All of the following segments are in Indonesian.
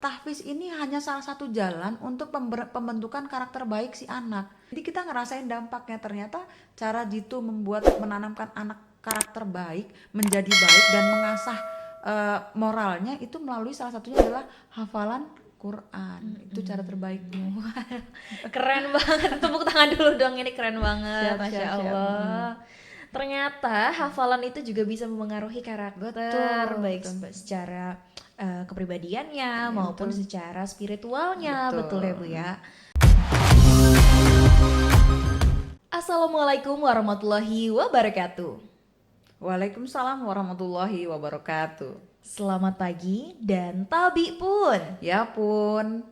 tahfiz ini hanya salah satu jalan untuk pembentukan karakter baik si anak. Jadi kita ngerasain dampaknya, ternyata cara Jitu menanamkan anak karakter baik, menjadi baik dan mengasah moralnya itu melalui salah satunya adalah hafalan Quran. Itu cara terbaikmu. Keren banget, tepuk tangan dulu dong, ini keren banget, Siap, Masya siap, siap. Allah. Ternyata hafalan itu juga bisa memengaruhi karakter, Betul, baik betul. secara kepribadiannya Ya, maupun betul. secara spiritualnya, betul ya Bu Betul. ya. Assalamualaikum warahmatullahi wabarakatuh. Waalaikumsalam warahmatullahi wabarakatuh. Selamat pagi dan tabi pun. Ya pun.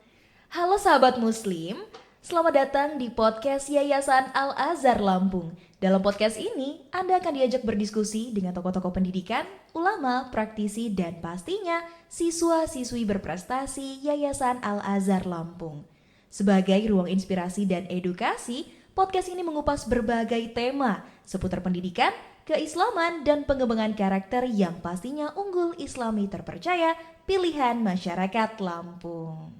Halo sahabat muslim, selamat datang di podcast Yayasan Al-Azhar Lampung. Dalam podcast ini, Anda akan diajak berdiskusi dengan tokoh-tokoh pendidikan, ulama, praktisi, dan pastinya siswa-siswi berprestasi Yayasan Al-Azhar Lampung. Sebagai ruang inspirasi dan edukasi, podcast ini mengupas berbagai tema seputar pendidikan, keislaman, dan pengembangan karakter yang pastinya unggul Islami terpercaya pilihan masyarakat Lampung.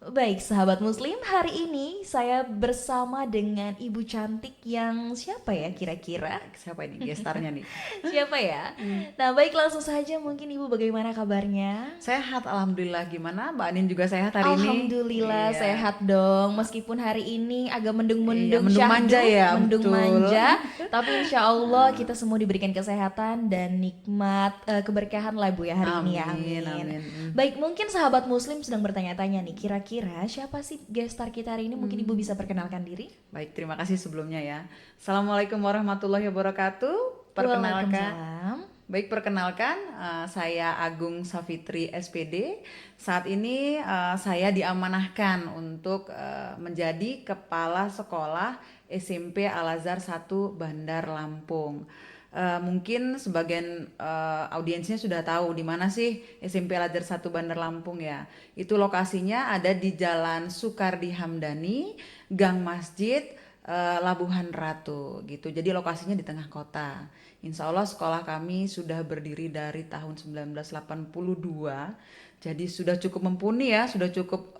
Baik sahabat muslim, hari ini saya bersama dengan ibu cantik yang siapa ya kira-kira? Siapa ini gestarnya nih? Siapa ya? Nah baik, langsung saja, mungkin ibu bagaimana kabarnya? Sehat, alhamdulillah. Gimana Mbak Anin juga sehat hari ini? Alhamdulillah Iya. sehat dong, meskipun hari ini agak Iya, mendung-mendung mendung syahdu, manja ya, mendung betul. manja, tapi insya Allah kita semua diberikan kesehatan dan nikmat keberkahan lah Bu ya hari ini ya, Amin, amin. amin. Baik, mungkin sahabat muslim sedang bertanya-tanya nih, kira-kira siapa sih gestar kita hari ini? Mungkin ibu bisa perkenalkan diri? Baik, terima kasih sebelumnya ya. Assalamualaikum warahmatullahi wabarakatuh. Perkenalkan. Waalaikumsalam. Baik, perkenalkan, saya Agung Safitri SPD. Saat ini saya diamanahkan untuk menjadi Kepala Sekolah SMP Al-Azhar 1 Bandar Lampung. Mungkin sebagian audiensnya sudah tahu di mana sih SMP Al-Azhar 1 Bandar Lampung ya. Itu lokasinya ada di Jalan Soekardi Hamdani, Gang Masjid, Labuhan Ratu gitu. Jadi lokasinya di tengah kota. Insya Allah sekolah kami sudah berdiri dari tahun 1982. Jadi sudah cukup mumpuni ya, sudah cukup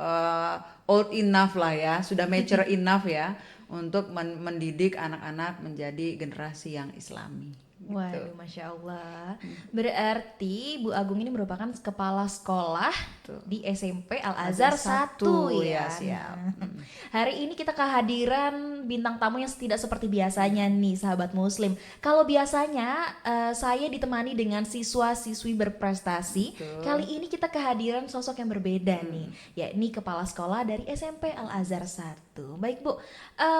old enough lah ya, sudah mature enough ya untuk mendidik anak-anak menjadi generasi yang Islami. Gitu. Waduh, Masya Allah. Berarti Bu Agung ini merupakan kepala sekolah Tuh. di SMP Al-Azhar 1 ya. Ya, siap. Hari ini kita kehadiran bintang tamu yang tidak seperti biasanya nih sahabat muslim. Kalau biasanya saya ditemani dengan siswa-siswi berprestasi, Betul. kali ini kita kehadiran sosok yang berbeda nih, yakni kepala sekolah dari SMP Al-Azhar 1. Baik Bu,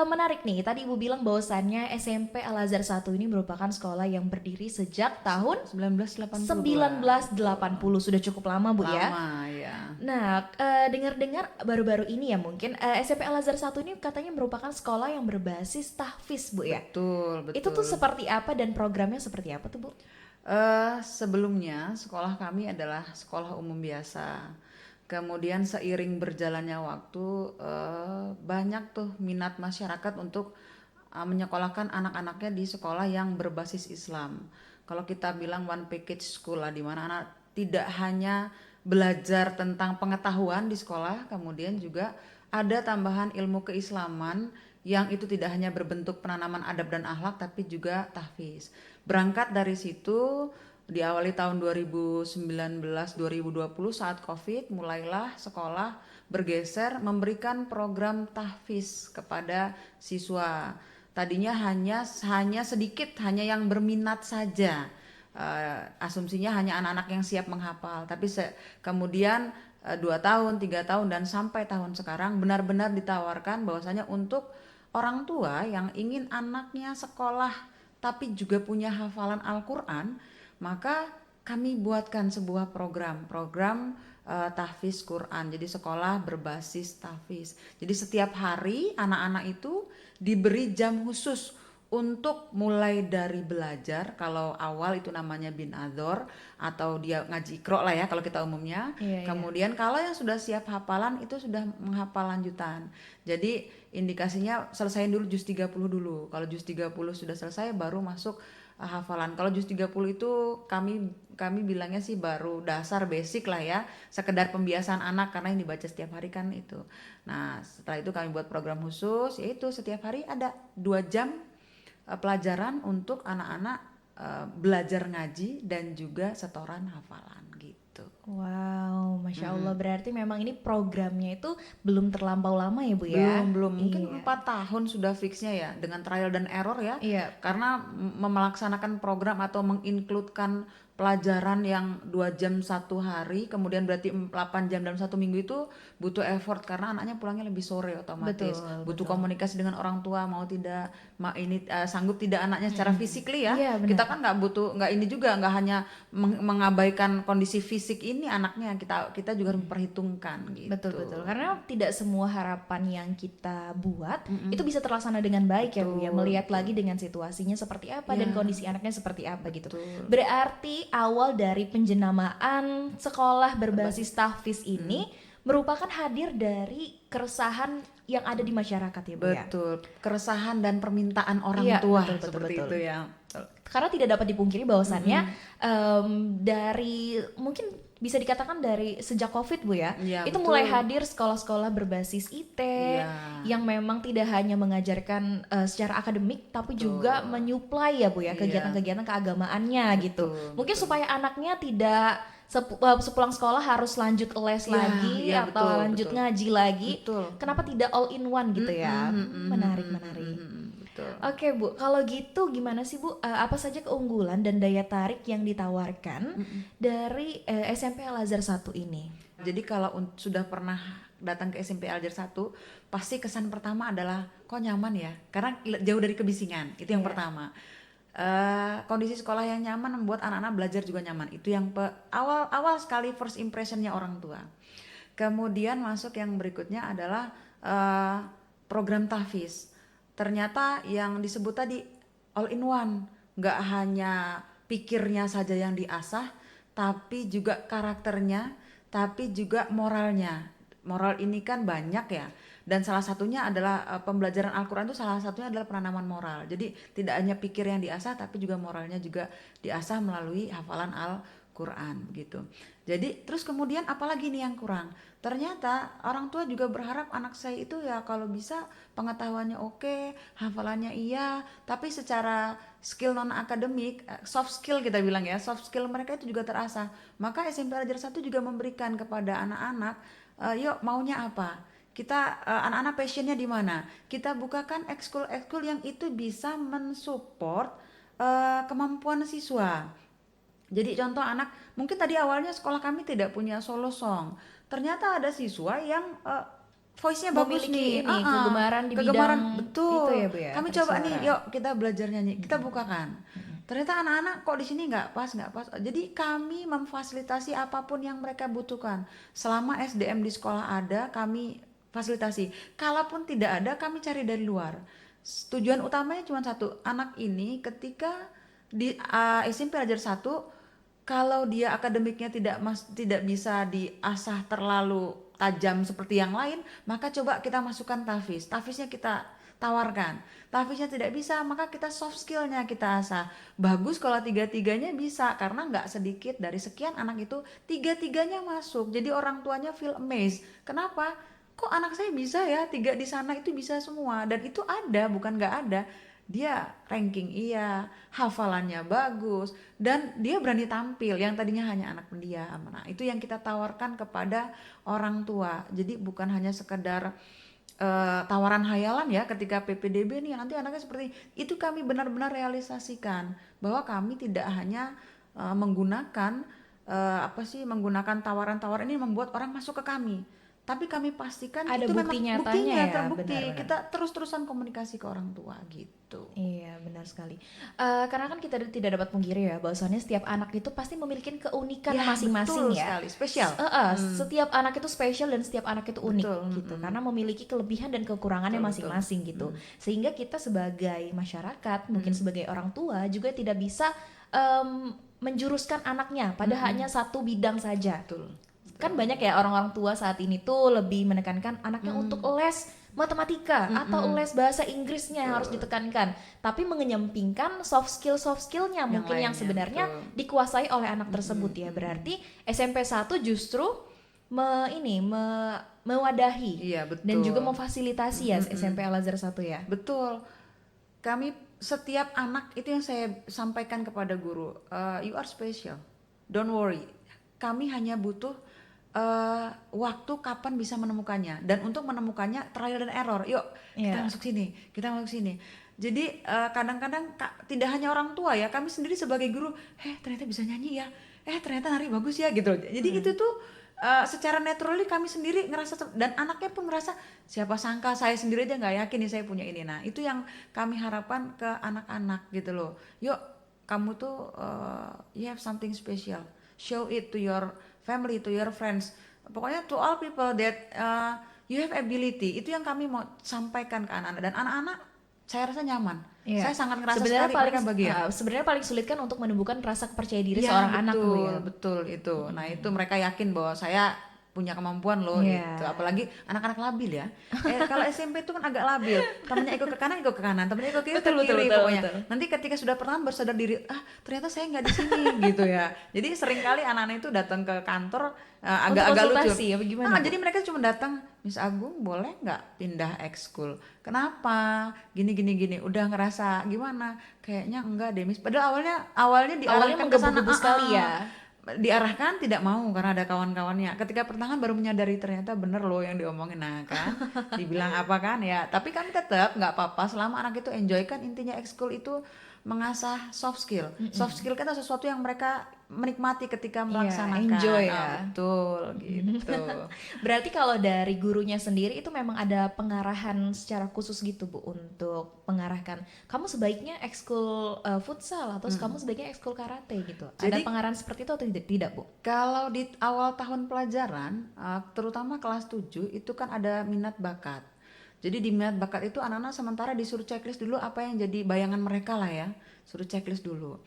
menarik nih, tadi Ibu bilang bahwasannya SMP Al-Azhar 1 ini merupakan sekolah yang berdiri sejak tahun 1980. 1980, sudah cukup lama Bu ya. Lama ya. Nah, dengar-dengar baru-baru ini ya mungkin SMP Al-Azhar 1 ini katanya merupakan sekolah yang berbasis tahfiz Bu ya. Betul, betul. Itu tuh seperti apa dan programnya seperti apa tuh Bu? Sebelumnya sekolah kami adalah sekolah umum biasa. Kemudian seiring berjalannya waktu banyak tuh minat masyarakat untuk menyekolahkan anak-anaknya di sekolah yang berbasis Islam. Kalau kita bilang one package school lah, di mana anak tidak hanya belajar tentang pengetahuan di sekolah, kemudian juga ada tambahan ilmu keislaman yang itu tidak hanya berbentuk penanaman adab dan akhlak tapi juga tahfiz. Berangkat dari situ diawali tahun 2019-2020 saat Covid, mulailah sekolah bergeser memberikan program tahfiz kepada siswa. Tadinya hanya sedikit, hanya yang berminat saja. Asumsinya hanya anak-anak yang siap menghafal, tapi kemudian 2 tahun, 3 tahun dan sampai tahun sekarang benar-benar ditawarkan bahwasanya untuk orang tua yang ingin anaknya sekolah tapi juga punya hafalan Al-Quran, maka kami buatkan sebuah program tahfiz Quran. Jadi sekolah berbasis tahfiz. Jadi setiap hari anak-anak itu diberi jam khusus untuk mulai dari belajar. Kalau awal itu namanya bin adzor atau dia ngaji ikro lah ya kalau kita umumnya. Kemudian kalau yang sudah siap hafalan itu sudah menghafal lanjutan. Jadi indikasinya selesaiin dulu juz 30 dulu. Kalau juz 30 sudah selesai baru masuk hafalan. Kalau juz 30 itu kami bilangnya sih baru dasar basic lah ya, sekedar pembiasaan anak karena yang dibaca setiap hari kan itu. Nah, setelah itu kami buat program khusus, yaitu setiap hari ada 2 jam pelajaran untuk anak-anak belajar ngaji dan juga setoran hafalan gitu. Wow, Masya Allah, berarti memang ini programnya itu belum terlampau lama ya Bu ya? Belum mungkin Iya. 4 tahun sudah fixnya ya, dengan trial dan error ya. Iya, Karena melaksanakan program atau mengincludekan pelajaran yang 2 jam satu hari, kemudian berarti 8 jam dalam 1 minggu itu butuh effort karena anaknya pulangnya lebih sore otomatis. Butuh komunikasi dengan orang tua, mau tidak sanggup tidak anaknya secara physically ya. Iya, benar. Kita kan nggak ini juga nggak hanya mengabaikan kondisi fisik ini anaknya, kita juga harus memperhitungkan gitu. betul. Karena tidak semua harapan yang kita buat itu bisa terlaksana dengan baik ya Bu ya. Melihat lagi dengan situasinya seperti apa dan kondisi anaknya seperti apa gitu. Berarti awal dari penjenamaan sekolah berbasis tahfiz ini merupakan hadir dari keresahan yang ada di masyarakat ya Bu ya. Betul, keresahan dan permintaan orang Iya, tua betul, seperti betul. itu ya. Karena tidak dapat dipungkiri bahwasannya dari mungkin bisa dikatakan dari sejak COVID Bu ya, Iya, itu betul. mulai hadir sekolah-sekolah berbasis IT Iya. yang memang tidak hanya mengajarkan secara akademik tapi juga menyuplai ya Bu ya Iya. kegiatan-kegiatan keagamaannya gitu. Mungkin betul. supaya anaknya tidak sepulang sekolah harus lanjut les Iya, lagi iya, atau betul, lanjut betul. ngaji lagi. Betul. Kenapa tidak all in one gitu ya? Menarik. Betul. Oke Bu, kalau gitu gimana sih Bu? Apa saja keunggulan dan daya tarik yang ditawarkan dari SMP Al Azhar 1 ini? Jadi kalau sudah pernah datang ke SMP Al Azhar 1, pasti kesan pertama adalah kok nyaman ya, karena jauh dari kebisingan, itu yang pertama. Kondisi sekolah yang nyaman membuat anak-anak belajar juga nyaman, itu yang awal sekali first impressionnya orang tua. Kemudian masuk yang berikutnya adalah program tahfiz. Ternyata yang disebut tadi all in one, nggak hanya pikirnya saja yang diasah, tapi juga karakternya, tapi juga moralnya. Moral ini kan banyak ya, dan salah satunya adalah pembelajaran Al-Quran itu salah satunya adalah penanaman moral. Jadi tidak hanya pikir yang diasah, tapi juga moralnya juga diasah melalui hafalan Al-Quran gitu. Jadi terus kemudian apalagi nih yang kurang? Ternyata orang tua juga berharap anak saya itu ya kalau bisa pengetahuannya oke, hafalannya iya, tapi secara skill non akademik, soft skill kita bilang ya, soft skill mereka itu juga terasah. Maka SMP Al Azhar 1 juga memberikan kepada anak-anak, yuk maunya apa? Kita anak-anak passionnya di mana? Kita bukakan ekskul yang itu bisa mensupport kemampuan siswa. Jadi contoh anak, mungkin tadi awalnya sekolah kami tidak punya solo song. Ternyata ada siswa yang voice-nya bagus Memiliki nih, ini, kegemaran di bidang betul. itu ya, Bu ya, Kami coba nih, bersuara. yuk kita belajar nyanyi, kita bukakan. Ternyata anak-anak kok di sini nggak pas. Jadi kami memfasilitasi apapun yang mereka butuhkan. Selama SDM di sekolah ada, kami fasilitasi. Kalaupun tidak ada, kami cari dari luar. Tujuan utamanya cuma satu, anak ini ketika di SMP Al Azhar 1, kalau dia akademiknya tidak bisa diasah terlalu tajam seperti yang lain, maka coba kita masukkan tahfiz. Tahfiznya kita tawarkan. Tahfiznya tidak bisa, maka kita soft skillnya kita asah. Bagus kalau tiga-tiganya bisa, karena nggak sedikit dari sekian anak itu tiga-tiganya masuk. Jadi orang tuanya feel amazed. Kenapa? Kok anak saya bisa ya, 3 di sana itu bisa semua. Dan itu ada, bukan nggak ada. Dia ranking iya, hafalannya bagus, dan dia berani tampil yang tadinya hanya anak pendiam. Nah, itu yang kita tawarkan kepada orang tua. Jadi bukan hanya sekedar tawaran hayalan ya ketika PPDB nih nanti anaknya seperti itu, kami benar-benar realisasikan bahwa kami tidak hanya menggunakan menggunakan tawaran-tawaran ini membuat orang masuk ke kami. Tapi kami pastikan Ada itu bukti memang nyatanya buktinya ya, terbukti. benar-benar. Kita terus-terusan komunikasi ke orang tua gitu. Iya, benar sekali. Karena kan kita tidak dapat pungkiri ya bahwasannya setiap anak itu pasti memiliki keunikan Ya, masing-masing betul ya. sekali, spesial. Setiap anak itu spesial dan setiap anak itu unik Betul, gitu. Karena memiliki kelebihan dan kekurangannya Betul, masing-masing gitu. Sehingga kita sebagai masyarakat, mungkin sebagai orang tua juga tidak bisa menjuruskan anaknya pada hanya satu bidang saja. Betul. Kan banyak ya orang-orang tua saat ini tuh lebih menekankan anaknya untuk les matematika atau les bahasa Inggrisnya yang harus ditekankan, tapi mengenyampingkan soft skillnya mungkin yang lainnya, sebenarnya betul. dikuasai oleh anak tersebut ya. Berarti SMP 1 justru mewadahi Iya, dan juga betul. memfasilitasi ya SMP Al Azhar 1 ya. Betul. Kami setiap anak itu yang saya sampaikan kepada guru, you are special, don't worry. Kami hanya butuh waktu kapan bisa menemukannya, dan untuk menemukannya trial dan error. Yuk kita Iya. masuk sini, kita masuk sini. Jadi kadang-kadang tidak hanya orang tua ya, kami sendiri sebagai guru, ternyata bisa nyanyi ya, ternyata nari bagus ya gitu. Jadi itu tuh secara naturally kami sendiri ngerasa, dan anaknya pun merasa, siapa sangka saya sendiri aja nggak yakin nih saya punya ini. Nah itu yang kami harapkan ke anak-anak gitu loh. Yuk kamu tuh you have something special, show it to your family, to your friends, pokoknya to all people that you have ability. Itu yang kami mau sampaikan ke anak-anak, dan anak-anak saya rasa nyaman. Iya. Saya sangat ngerasa Sebenarnya sekali paling mereka bahagia. sebenarnya paling sulit kan untuk menumbuhkan rasa kepercaya diri Iya, seorang anak tuh ya. betul itu. Nah itu mereka yakin bahwa saya punya kemampuan loh Iya. gitu. Apalagi anak-anak labil ya. Kalau SMP itu kan agak labil. Temennya ikut ke kanan, temennya ikut ke kiri, Betul, betul, kiri betul, pokoknya. betul. Nanti ketika sudah perlahan bersadar diri, ternyata saya nggak di sini gitu ya. Jadi seringkali anak-anak itu datang ke kantor agak-agak lucu. konsultasi apa gimana, Bu? Jadi mereka cuma datang, Miss Agung boleh nggak pindah ekskul? Kenapa? Gini. Udah ngerasa gimana? Kayaknya enggak deh, Miss. Padahal awalnya diarahkan ke sana. menggebu-gebu sekali ya. Diarahkan tidak mau karena ada kawan-kawannya. Ketika pertengahan baru menyadari ternyata bener loh yang diomongin. Nah kan, dibilang apa kan ya. Tapi kami tetap nggak apa-apa selama anak itu enjoy. Kan intinya ekskul itu mengasah soft skill. Soft skill kan sesuatu yang mereka menikmati ketika melaksanakan. enjoy ya. Betul gitu. Berarti kalau dari gurunya sendiri itu memang ada pengarahan secara khusus gitu Bu untuk mengarahkan kamu sebaiknya ekskul futsal atau kamu sebaiknya ekskul karate gitu. Ada Jadi- pengarahan seperti itu atau tidak Bu? Kalau di awal tahun pelajaran, terutama kelas 7 itu kan ada minat bakat. Jadi di minat bakat itu anak-anak sementara disuruh checklist dulu apa yang jadi bayangan mereka lah ya. Suruh checklist dulu.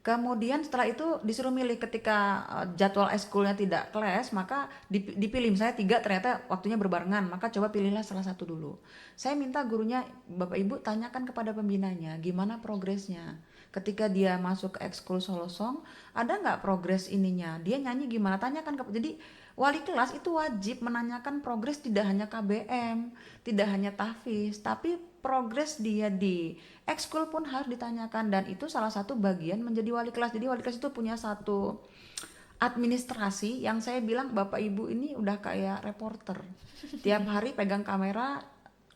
Kemudian setelah itu disuruh milih ketika jadwal ekskulnya tidak clash, maka dipilih misalnya 3 ternyata waktunya berbarengan, maka coba pilihlah salah satu dulu. Saya minta gurunya, Bapak Ibu tanyakan kepada pembinanya gimana progresnya. Ketika dia masuk ke ekskul solo song, ada nggak progres ininya? Dia nyanyi gimana? Tanyakan jadi wali kelas itu wajib menanyakan progres, tidak hanya KBM, tidak hanya tahfiz, tapi progres dia di ekskul pun harus ditanyakan, dan itu salah satu bagian menjadi wali kelas. Jadi wali kelas itu punya satu administrasi yang saya bilang Bapak Ibu ini udah kayak reporter. Tiap hari pegang kamera,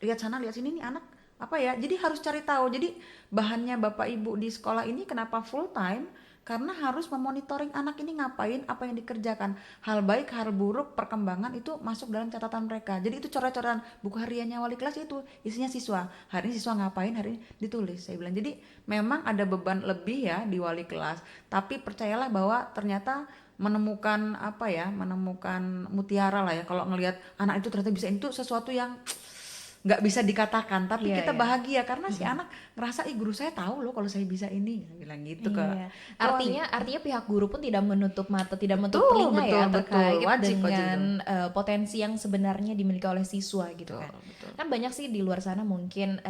lihat sana lihat sini nih anak apa ya. Jadi harus cari tahu. Jadi bahannya Bapak Ibu di sekolah ini kenapa full time? Karena harus memonitoring anak ini ngapain, apa yang dikerjakan, hal baik, hal buruk, perkembangan itu masuk dalam catatan mereka. Jadi itu coret-coretan buku hariannya wali kelas, itu isinya siswa. Hari ini siswa ngapain, hari ini ditulis. Saya bilang jadi memang ada beban lebih ya di wali kelas. Tapi percayalah bahwa ternyata menemukan mutiara lah ya. Kalau ngelihat anak itu ternyata bisa, itu sesuatu yang nggak bisa dikatakan, tapi Iya, kita iya. bahagia karena si anak ngerasa guru saya tahu loh kalau saya bisa ini, bilang gitu ke Iya. wali. Artinya pihak guru pun tidak menutup mata, tidak menutup Betul, telinga ya betul, terkait wajib dengan potensi yang sebenarnya dimiliki oleh siswa gitu kan. Betul. Kan banyak sih di luar sana mungkin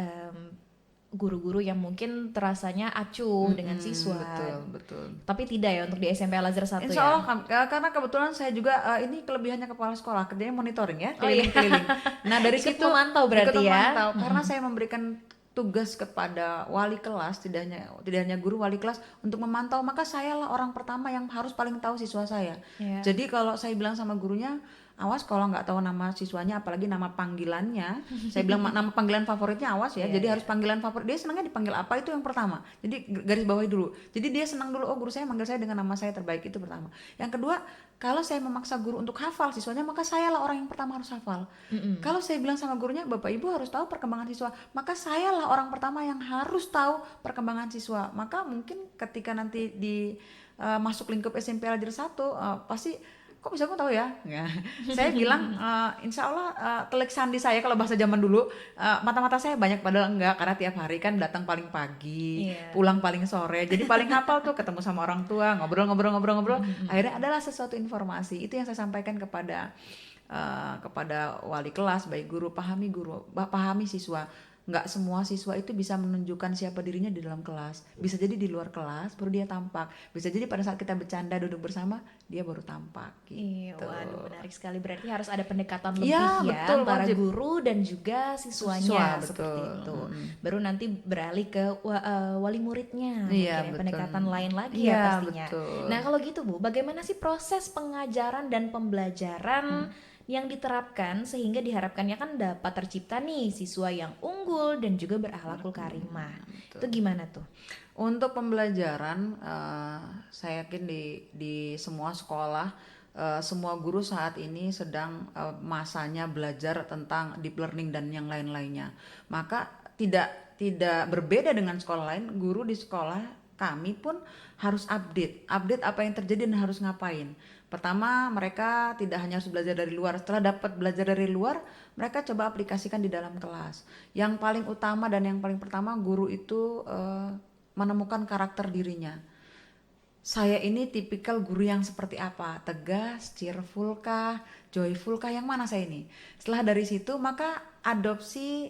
guru-guru yang mungkin terasanya acuh dengan siswa. Betul. Tapi tidak ya untuk di SMP Al Azhar 1 Insya ya. Allah karena kebetulan saya juga ini kelebihannya kepala sekolah, kerjanya monitoring ya, Oh iya. keliling-keliling. Nah dari Ikut situ memantau berarti ikut ya. memantau, karena saya memberikan tugas kepada wali kelas, tidak hanya guru, wali kelas untuk memantau, maka saya lah orang pertama yang harus paling tahu siswa saya. Iya. Jadi kalau saya bilang sama gurunya, awas kalau nggak tahu nama siswanya, apalagi nama panggilannya, saya bilang nama panggilan favoritnya awas ya. Jadi harus panggilan favorit, dia senangnya dipanggil apa itu yang pertama. Jadi garis bawahi dulu. Jadi dia senang dulu, oh guru saya manggil saya dengan nama saya terbaik, itu pertama. Yang kedua, kalau saya memaksa guru untuk hafal siswanya, maka saya lah orang yang pertama harus hafal. Kalau saya bilang sama gurunya, Bapak Ibu harus tahu perkembangan siswa, maka saya lah orang pertama yang harus tahu perkembangan siswa. Maka mungkin ketika nanti di masuk lingkup SMP Al Azhar 1, pasti kok bisa aku tahu ya? Saya bilang insya Allah telik sandi saya kalau bahasa zaman dulu, mata-mata saya banyak, padahal enggak, karena tiap hari kan datang paling pagi, pulang paling sore, jadi paling hafal tuh ketemu sama orang tua, ngobrol, akhirnya adalah sesuatu informasi. Itu yang saya sampaikan kepada kepada wali kelas, baik guru, pahami siswa. Nggak semua siswa itu bisa menunjukkan siapa dirinya di dalam kelas. Bisa jadi di luar kelas baru dia tampak. Bisa jadi pada saat kita bercanda duduk bersama dia baru tampak Iya, gitu. waduh menarik sekali. Berarti harus ada pendekatan lebih Iya, ya betul, antara wajib. guru dan juga Siswa, siswanya seperti betul. itu. Baru nanti beralih ke wali muridnya mungkin Iya, ya, betul. pendekatan lain lagi ya Iya, pastinya. betul. Nah, kalau gitu Bu, bagaimana sih proses pengajaran dan pembelajaran yang diterapkan sehingga diharapkannya kan dapat tercipta nih siswa yang unggul dan juga berakhlakul karimah. Itu gimana tuh? Untuk pembelajaran, saya yakin di semua sekolah, semua guru saat ini sedang masanya belajar tentang deep learning dan yang lain-lainnya. Maka tidak berbeda dengan sekolah lain, guru di sekolah kami pun harus update apa yang terjadi dan harus ngapain. Pertama, mereka tidak hanya harus belajar dari luar. Setelah dapat belajar dari luar, mereka coba aplikasikan di dalam kelas. Yang paling utama dan yang paling pertama, guru itu menemukan karakter dirinya. Saya ini tipikal guru yang seperti apa? Tegas, cheerful kah, joyful kah? Yang mana saya ini? Setelah dari situ maka adopsi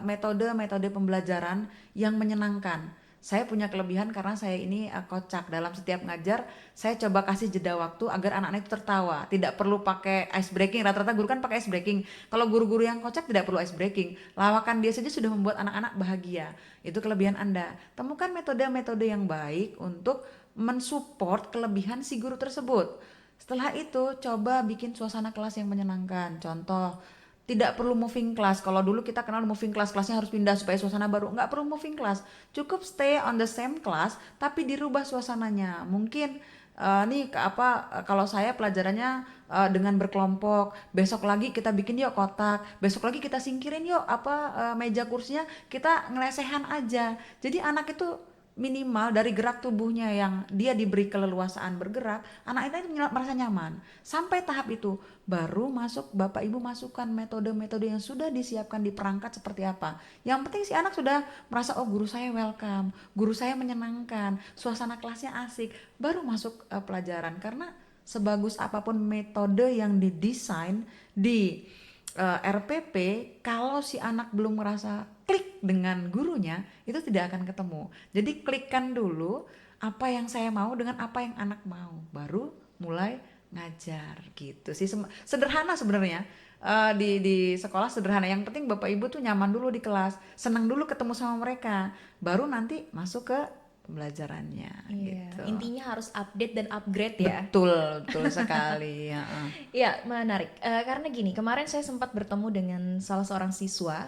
metode-metode pembelajaran yang menyenangkan. Saya punya kelebihan karena saya ini kocak. Dalam setiap ngajar saya coba kasih jeda waktu agar anak-anak itu tertawa. Tidak perlu pakai ice breaking. Rata-rata guru kan pakai ice breaking. Kalau guru-guru yang kocak tidak perlu ice breaking. Lawakan dia saja sudah membuat anak-anak bahagia. Itu kelebihan Anda. Temukan metode-metode yang baik untuk mensupport kelebihan si guru tersebut. Setelah itu coba bikin suasana kelas yang menyenangkan. Contoh, tidak perlu moving class. Kalau dulu kita kenal moving class, kelasnya harus pindah supaya suasana baru. Nggak perlu moving class, cukup stay on the same class tapi dirubah suasananya. Mungkin kalau saya pelajarannya dengan berkelompok. Besok lagi kita bikin yuk kotak, besok lagi kita singkirin yuk meja kursinya, kita ngelesehan aja. Jadi anak itu minimal dari gerak tubuhnya yang dia diberi keleluasaan bergerak, anak itu merasa nyaman. Sampai tahap itu baru masuk Bapak Ibu masukkan metode-metode yang sudah disiapkan di perangkat seperti apa. Yang penting si anak sudah merasa, oh guru saya welcome, guru saya menyenangkan, suasana kelasnya asik, baru masuk pelajaran. Karena sebagus apapun metode yang didesain di RPP, kalau si anak belum merasa klik dengan gurunya, itu tidak akan ketemu. Jadi klikkan dulu apa yang saya mau dengan apa yang anak mau, baru mulai ngajar gitu sih. Sederhana sebenarnya. Di sekolah sederhana, yang penting Bapak Ibu tuh nyaman dulu di kelas, senang dulu ketemu sama mereka, baru nanti masuk ke pembelajarannya. Iya, Gitu. intinya harus update dan upgrade ya. Betul sekali. Ya. Iya, menarik. Karena gini, kemarin saya sempat bertemu dengan salah seorang siswa.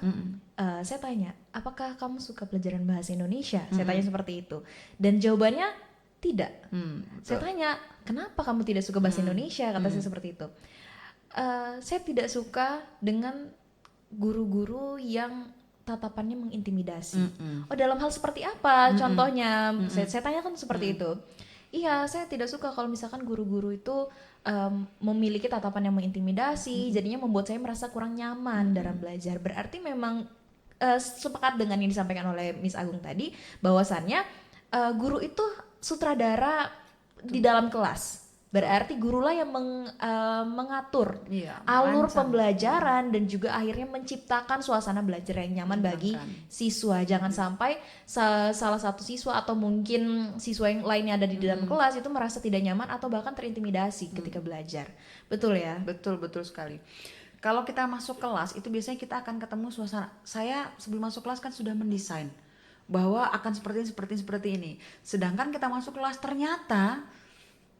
Saya tanya, apakah kamu suka pelajaran bahasa Indonesia? Saya tanya seperti itu. Dan jawabannya tidak. Saya tanya, kenapa kamu tidak suka bahasa Indonesia? Kata saya seperti itu. Saya tidak suka dengan guru-guru yang tatapannya mengintimidasi. Oh, dalam hal seperti apa? Contohnya, saya tanyakan seperti itu. Iya, saya tidak suka kalau misalkan guru-guru itu memiliki tatapan yang mengintimidasi, jadinya membuat saya merasa kurang nyaman dalam belajar. Berarti memang sepakat dengan yang disampaikan oleh Miss Agung tadi, bahwasannya guru itu sutradara di dalam kelas. Berarti gurulah yang mengatur alur pembelajaran dan juga akhirnya menciptakan suasana belajar yang nyaman bagi siswa. Jangan sampai salah satu siswa atau mungkin siswa yang lainnya ada di dalam kelas itu merasa tidak nyaman atau bahkan terintimidasi ketika belajar. Betul ya? Betul sekali. Kalau kita masuk kelas itu biasanya kita akan ketemu suasana. Saya sebelum masuk kelas kan sudah mendesain bahwa akan seperti ini. Sedangkan kita masuk kelas ternyata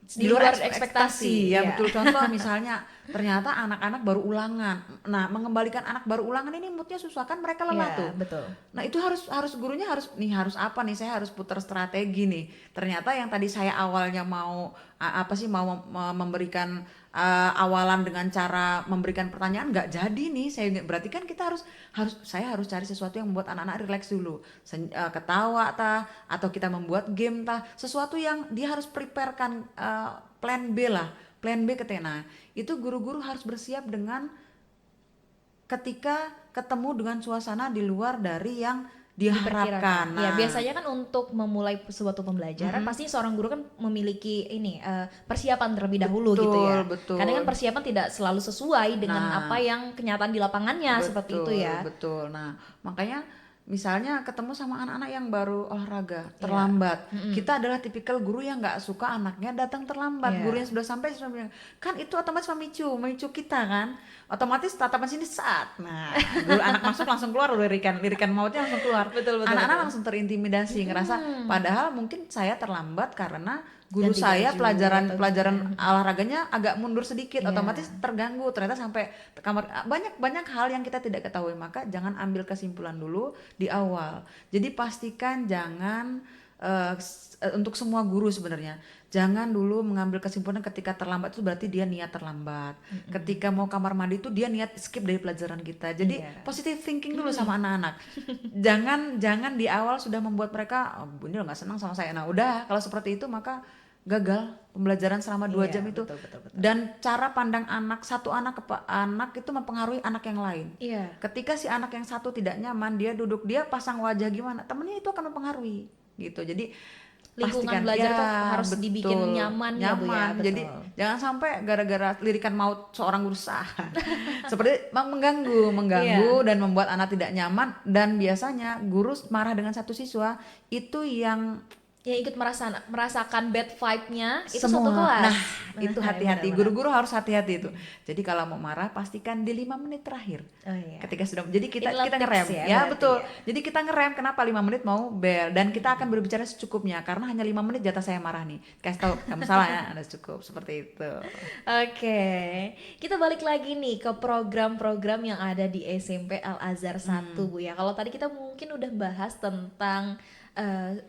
di luar ekspektasi ya. Betul. Contoh misalnya ternyata anak-anak baru ulangan. Nah, mengembalikan anak baru ulangan ini moodnya susah, kan mereka lelah tuh. Betul. Nah, itu harus gurunya harus apa nih, saya harus putar strategi nih. Ternyata yang tadi saya awalnya mau memberikan awalan dengan cara memberikan pertanyaan nggak jadi nih. Berarti kan kita saya harus cari sesuatu yang membuat anak-anak rileks dulu. Ketawa atau kita membuat game sesuatu yang dia harus preparekan plan B lah. Plan B ketena. Itu guru-guru harus bersiap dengan ketika ketemu dengan suasana di luar dari yang diharapkan. Diperkirakan. Ya, biasanya kan untuk memulai suatu pembelajaran pasti seorang guru kan memiliki persiapan terlebih dahulu gitu Betul, ya. betul. Kadang kan persiapan tidak selalu sesuai dengan apa Nah, yang kenyataan di lapangannya seperti itu betul, ya. betul. Nah, makanya misalnya ketemu sama anak-anak yang baru olahraga Iya. terlambat, kita adalah tipikal guru yang nggak suka anaknya datang terlambat. Iya. Gurunya sudah sampai sudah bilang, kan itu otomatis memicu kita kan, otomatis tatapan sini saat. Nah, guru anak masuk langsung keluar lirikan mautnya langsung keluar. Betul, betul, Anak-anak betul. langsung terintimidasi, ngerasa padahal mungkin saya terlambat karena guru Ganti saya baju pelajaran atau pelajaran olahraganya agak mundur sedikit, Iya. otomatis terganggu, ternyata sampai ke kamar. Banyak hal yang kita tidak ketahui, maka jangan ambil kesimpulan dulu di awal. Jadi pastikan jangan untuk semua guru sebenarnya jangan dulu mengambil kesimpulan ketika terlambat itu berarti dia niat terlambat. Ketika mau kamar mandi itu dia niat skip dari pelajaran kita. Jadi Iya. positive thinking dulu sama anak-anak. Jangan di awal sudah membuat mereka ini udah nggak senang sama saya. Nah udah kalau seperti itu maka gagal pembelajaran selama 2 Iya, jam itu. betul. Dan cara pandang satu anak ke anak itu mempengaruhi anak yang lain. Iya. Ketika si anak yang satu tidak nyaman, dia duduk, dia pasang wajah gimana, temennya itu akan mempengaruhi gitu. Jadi Lingkungan pastikan belajar ya tuh harus dibikin betul, nyaman ya, Bu, ya, Jadi betul. jangan sampai gara-gara lirikan maut seorang guru sah seperti mengganggu Iya. dan membuat anak tidak nyaman. Dan biasanya guru marah dengan satu siswa itu yang Yang ikut merasakan bad vibe-nya itu semua. satu kelas. Nah, itu hati-hati. benar-benar. Guru-guru harus hati-hati itu. Jadi kalau mau marah pastikan di 5 menit terakhir. Oh iya. Ketika sudah jadi Inilah kita tips ngerem ya, ya, berarti betul. ya. Jadi kita ngerem kenapa 5 menit mau bel dan kita akan berbicara secukupnya karena hanya 5 menit jatah saya marah nih. Kasih tahu kamu salah ya, ada cukup seperti itu. Oke, kita balik lagi nih ke program-program yang ada di SMP Al Azhar 1, Bu ya. Kalau tadi kita mungkin udah bahas tentang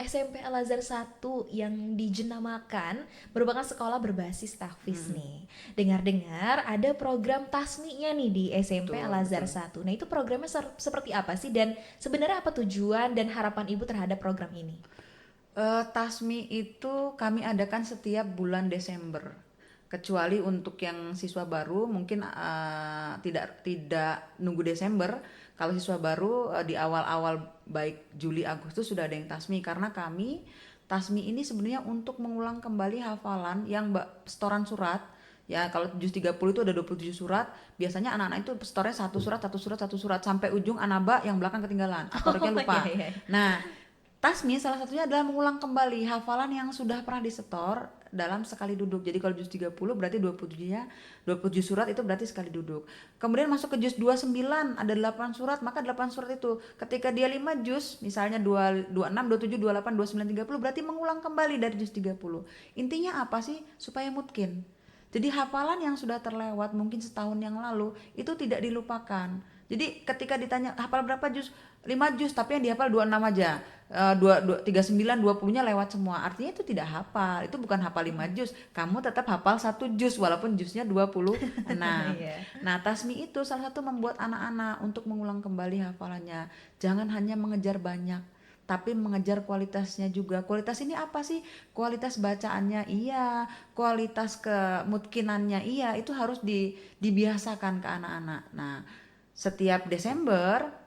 SMP Al Azhar 1 yang dijenamakan merupakan sekolah berbasis tahfiz nih. Dengar-dengar ada program tasminya nih di SMP Betul, Al Azhar 1. Nah, itu programnya seperti apa sih dan sebenarnya apa tujuan dan harapan Ibu terhadap program ini? Tasmi itu kami adakan setiap bulan Desember. Kecuali untuk yang siswa baru mungkin tidak nunggu Desember. Kalau siswa baru di awal-awal baik Juli Agustus sudah ada yang tasmi karena kami tasmi ini sebenarnya untuk mengulang kembali hafalan yang setoran surat. Ya kalau juz 30 itu ada 27 surat, biasanya anak-anak itu setornya satu surat sampai ujung anaba yang belakang ketinggalan atau lupa. Iya. Nah, tasmi salah satunya adalah mengulang kembali hafalan yang sudah pernah disetor dalam sekali duduk. Jadi kalau juz 30 berarti 27-nya 27 surat itu berarti sekali duduk. Kemudian masuk ke juz 29 ada 8 surat, maka 8 surat itu ketika dia 5 juz, misalnya 26, 27, 28, 29, 30 berarti mengulang kembali dari juz 30. Intinya apa sih? Supaya mungkin. Jadi hafalan yang sudah terlewat mungkin setahun yang lalu itu tidak dilupakan. Jadi ketika ditanya hafal berapa juz? 5 juz, tapi yang dihafal 26 aja. 39, 20-nya lewat semua. Artinya itu tidak hafal. Itu bukan hafal 5 juz. Kamu tetap hafal 1 juz walaupun juznya 26. Iya. Nah, tasmi itu salah satu membuat anak-anak untuk mengulang kembali hafalannya. Jangan hanya mengejar banyak, tapi mengejar kualitasnya juga. Kualitas ini apa sih? Kualitas bacaannya iya, kualitas kemutkinannya iya, itu harus dibiasakan ke anak-anak. Nah, setiap Desember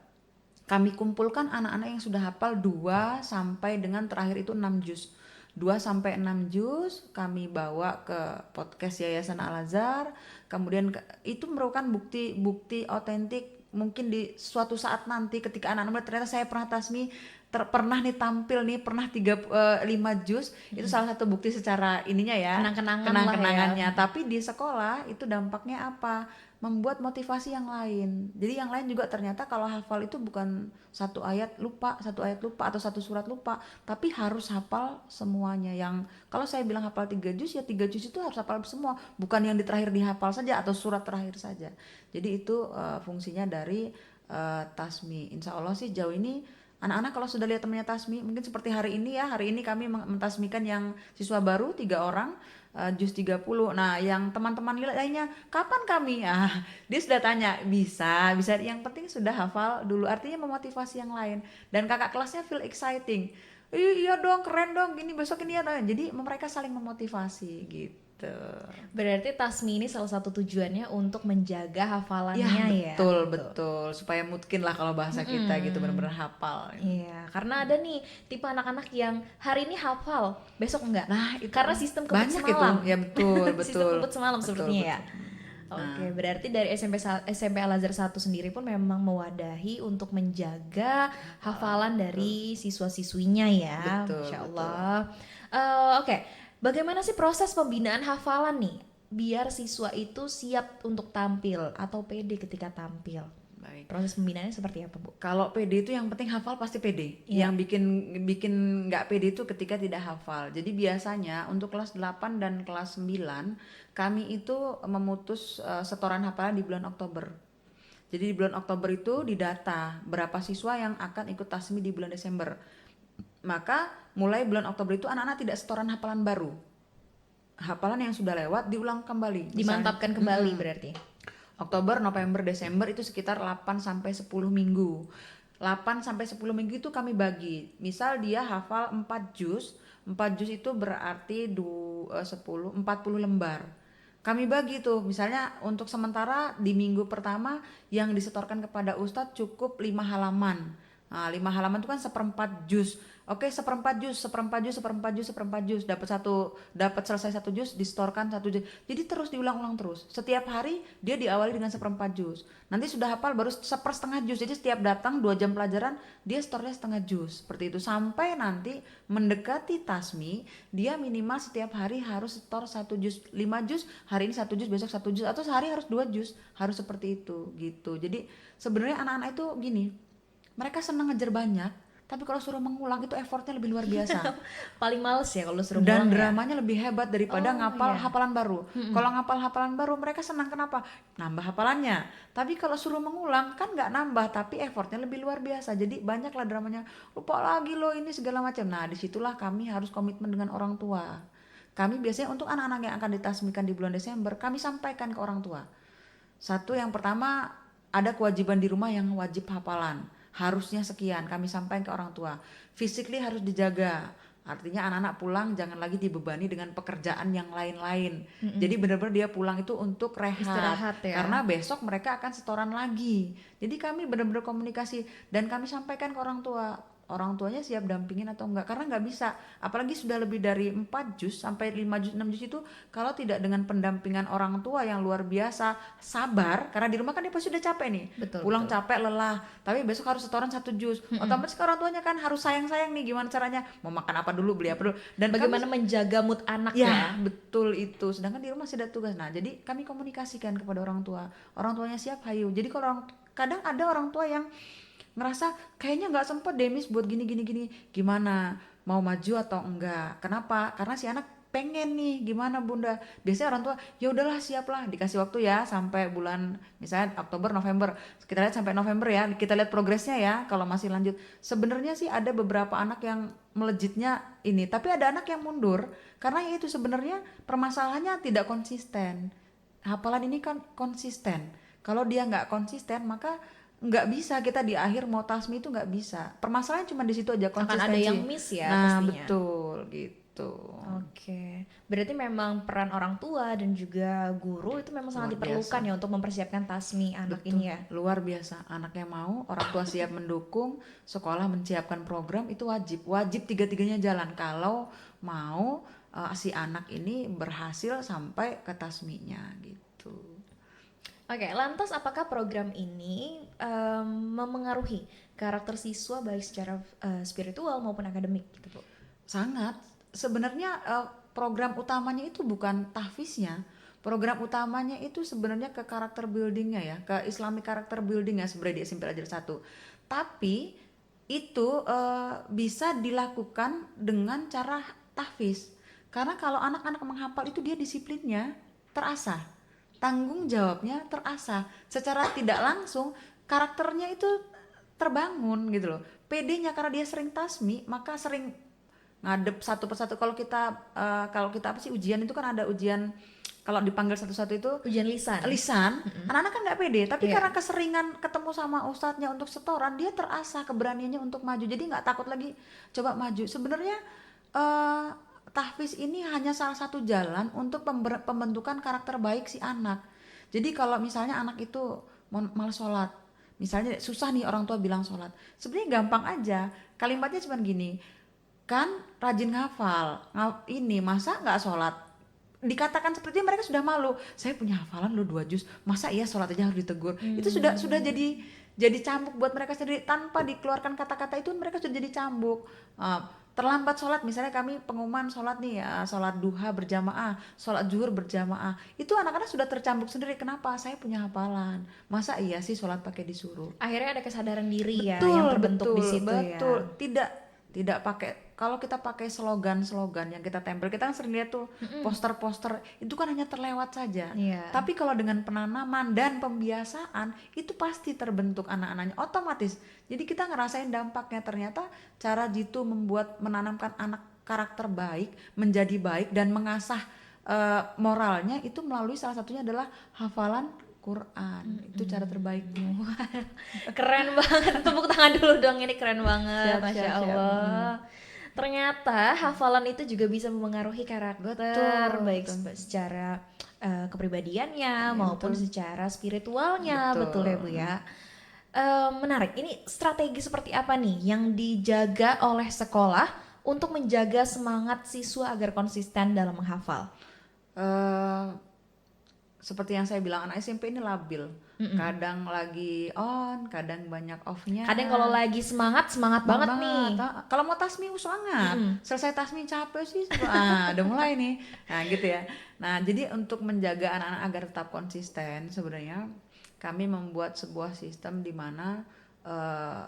kami kumpulkan anak-anak yang sudah hafal 2 sampai dengan terakhir itu 6 juz. 2 sampai 6 juz kami bawa ke podcast Yayasan Al Azhar. Kemudian itu merupakan bukti otentik mungkin di suatu saat nanti ketika anak-anak ternyata saya pernah tasmi pernah nih tampil nih pernah 5 juz, itu salah satu bukti secara ininya ya, kenang-kenangannya. Tapi di sekolah itu dampaknya apa? Membuat motivasi yang lain. Jadi yang lain juga ternyata kalau hafal itu bukan satu ayat lupa atau satu surat lupa, tapi harus hafal semuanya. Yang kalau saya bilang hafal 3 juz ya 3 juz itu harus hafal semua, bukan yang di terakhir dihafal saja atau surat terakhir saja. Jadi itu fungsinya dari tasmi. Insya Allah sih jauh ini anak-anak kalau sudah lihat temannya tasmi, mungkin seperti hari ini kami mentasmikan yang siswa baru 3 orang juz 30. Nah, yang teman-teman lainnya kapan kami? Dia sudah tanya, bisa, yang penting sudah hafal dulu. Artinya memotivasi yang lain. Dan kakak kelasnya feel exciting. Iya dong, keren dong, gini besok ini ya. Jadi mereka saling memotivasi gitu. Berarti tasmi ini salah satu tujuannya untuk menjaga Ya hafalannya ya. betul Gitu. betul supaya mungkin lah kalau bahasa kita gitu benar-benar hafal. Iya, karena ada nih tipe anak-anak yang hari ini hafal, besok enggak. Nah itu Karena sistem kebut banyak itu semalam. ya betul Sistem betul kebut semalam betul sepertinya ya. betul. Oke, berarti dari SMP Al Azhar 1 sendiri pun memang mewadahi untuk menjaga hafalan dari siswa-siswinya ya, Betul, Masya betul. Allah. Oke, bagaimana sih proses pembinaan hafalan nih, biar siswa itu siap untuk tampil atau pede ketika tampil? Baik. Proses pembinaannya seperti apa, Bu? Kalau PD itu yang penting hafal pasti PD. Iya. Yang bikin nggak PD itu ketika tidak hafal. Jadi biasanya untuk kelas 8 dan kelas 9 kami itu memutus setoran hafalan di bulan Oktober. Jadi di bulan Oktober itu didata berapa siswa yang akan ikut tasmi di bulan Desember. Maka mulai bulan Oktober itu anak-anak tidak setoran hafalan baru. Hafalan yang sudah lewat diulang kembali. Dimantapkan kembali berarti. Oktober, November, Desember itu sekitar 8 sampai 10 minggu. 8 sampai 10 minggu itu kami bagi. Misal dia hafal 4 juz. 4 juz itu berarti 40 lembar. Kami bagi tuh, misalnya untuk sementara di minggu pertama yang disetorkan kepada Ustadz cukup 5 halaman. Nah, 5 halaman itu kan seperempat juz. Oke, seperempat juz. Dapat selesai satu juz, distorkan satu juz. Jadi terus diulang-ulang terus. Setiap hari dia diawali dengan seperempat juz. Nanti sudah hafal baru setengah juz. Jadi setiap datang 2 jam pelajaran dia setornya setengah juz. Seperti itu sampai nanti mendekati tasmi, dia minimal setiap hari harus setor 1 juz, 5 juz. Hari ini 1 juz, besok 1 juz, atau sehari harus 2 juz. Harus seperti itu gitu. Jadi sebenarnya anak-anak itu gini, mereka senang ngejar banyak, tapi kalau suruh mengulang itu effortnya lebih luar biasa. Paling males ya kalau suruh Dan ngulang ya. dramanya lebih hebat daripada Oh, ngapal iya. hafalan baru. Kalau ngapal hafalan baru mereka senang kenapa? Nambah hafalannya. Tapi kalau suruh mengulang kan nggak nambah, tapi effortnya lebih luar biasa. Jadi banyaklah dramanya. Lupa lagi loh ini segala macam. Nah disitulah kami harus komitmen dengan orang tua. Kami biasanya untuk anak-anak yang akan ditasmikan di bulan Desember, kami sampaikan ke orang tua. Satu, yang pertama ada kewajiban di rumah yang wajib hafalan. Harusnya sekian, kami sampaikan ke orang tua. Physically harus dijaga. Artinya anak-anak pulang jangan lagi dibebani dengan pekerjaan yang lain-lain. Jadi benar-benar dia pulang itu untuk Istirahat ya. karena besok mereka akan setoran lagi. Jadi kami benar-benar komunikasi dan kami sampaikan ke orang tua. Orang tuanya siap dampingin atau enggak, karena nggak bisa, apalagi sudah lebih dari 4 juz sampai 5 juz 6 juz itu kalau tidak dengan pendampingan orang tua yang luar biasa, sabar, karena di rumah kan dia pasti udah capek nih, Betul, pulang capek lelah, tapi besok harus setoran 1 juz, otomatis ke orang tuanya kan harus sayang-sayang nih, gimana caranya mau makan apa dulu, beli apa dulu, dan Bagaimana kami, menjaga mood anak ya ya? betul itu, sedangkan di rumah masih ada tugas. Nah jadi kami komunikasikan kepada orang tua, orang tuanya siap, hayu. Jadi kalau kadang ada orang tua yang ngerasa kayaknya nggak sempet deh Miss buat gini, gimana mau maju atau enggak, kenapa, karena si anak pengen nih, gimana bunda, biasanya orang tua ya udahlah siap lah, dikasih waktu ya sampai bulan misalnya Oktober November, kita lihat sampai November ya, kita lihat progresnya ya, kalau masih lanjut. Sebenarnya sih ada beberapa anak yang melejitnya ini, tapi ada anak yang mundur karena ya itu sebenarnya permasalahannya tidak konsisten. Hafalan ini kan konsisten, kalau dia nggak konsisten maka nggak bisa kita di akhir mau tasmi itu nggak bisa. Permasalahan cuma di situ aja, Akan konsistensi. ada yang miss ya Nah pastinya. betul gitu. Oke, berarti memang peran orang tua dan juga guru itu memang sangat Luar diperlukan biasa. ya untuk mempersiapkan tasmi anak Betul, ini ya. luar biasa. Anaknya mau, orang tua siap mendukung, sekolah menyiapkan program, itu wajib tiga-tiganya jalan kalau mau si anak ini berhasil sampai ke tasminya gitu. Oke, lantas apakah program ini memengaruhi karakter siswa baik secara spiritual maupun akademik gitu, Bu? Sangat. Sebenarnya program utamanya itu bukan tahfiznya. Program utamanya itu sebenarnya ke karakter buildingnya ya, ke Islamic karakter buildingnya sebenarnya di SMP Al-Azhar 1. Tapi itu bisa dilakukan dengan cara tahfiz. Karena kalau anak-anak menghafal itu dia disiplinnya terasah, tanggung jawabnya terasah, secara tidak langsung karakternya itu terbangun gitu loh. PD-nya karena dia sering tasmi, maka sering ngadep satu persatu. Kalau kita apa sih, ujian itu kan ada ujian, kalau dipanggil satu-satu itu Ujian lisan. lisan, anak-anak kan nggak pede, tapi Iya. karena keseringan ketemu sama ustadznya untuk setoran, dia terasah keberaniannya untuk maju, jadi nggak takut lagi coba maju. Sebenarnya eh, tahfiz ini hanya salah satu jalan untuk pembentukan karakter baik si anak. Jadi kalau misalnya anak itu malas sholat, misalnya susah nih orang tua bilang sholat, sebenarnya gampang aja. Kalimatnya cuma gini, kan rajin ngafal, ini masa nggak sholat? Dikatakan seperti itu mereka sudah malu. Saya punya hafalan lo 2 juz, masa iya sholat aja harus ditegur? Itu sudah jadi cambuk buat mereka sendiri, tanpa dikeluarkan kata-kata itu mereka sudah jadi cambuk. Terlambat sholat, misalnya kami pengumuman sholat nih ya, sholat duha berjamaah, sholat zuhur berjamaah, itu anak-anak sudah tercambuk sendiri. Kenapa? Saya punya hafalan, masa iya sih sholat pakai disuruh? Akhirnya ada kesadaran diri ya Betul, yang terbentuk di betul, situ betul. ya. Tidak pakai, kalau kita pakai slogan-slogan yang kita tempel, kita kan sering lihat tuh poster-poster, itu kan hanya terlewat saja. Iya. Tapi kalau dengan penanaman dan pembiasaan, itu pasti terbentuk anak-anaknya otomatis. Jadi kita ngerasain dampaknya, ternyata cara Jitu menanamkan anak karakter baik, menjadi baik dan mengasah moralnya itu melalui salah satunya adalah hafalan Quran. Itu cara terbaiknya. Keren banget, tepuk tangan dulu dong, ini keren banget. Siap, Masya siap, siap. Allah. Ternyata hafalan itu juga bisa mempengaruhi karakter, Betul, baik betul. secara kepribadiannya Iya, maupun betul. secara spiritualnya, betul ya Bu ya. Menarik, ini strategi seperti apa nih yang dijaga oleh sekolah untuk menjaga semangat siswa agar konsisten dalam menghafal? eh Seperti yang saya bilang, anak SMP ini labil. Kadang lagi on, kadang banyak off-nya. Kadang kalau lagi semangat banget nih. Kalau mau tasbih semangat. Selesai tasbih capek sih. Udah mulai nih. Nah, gitu ya. Nah, jadi untuk menjaga anak-anak agar tetap konsisten, sebenarnya kami membuat sebuah sistem di mana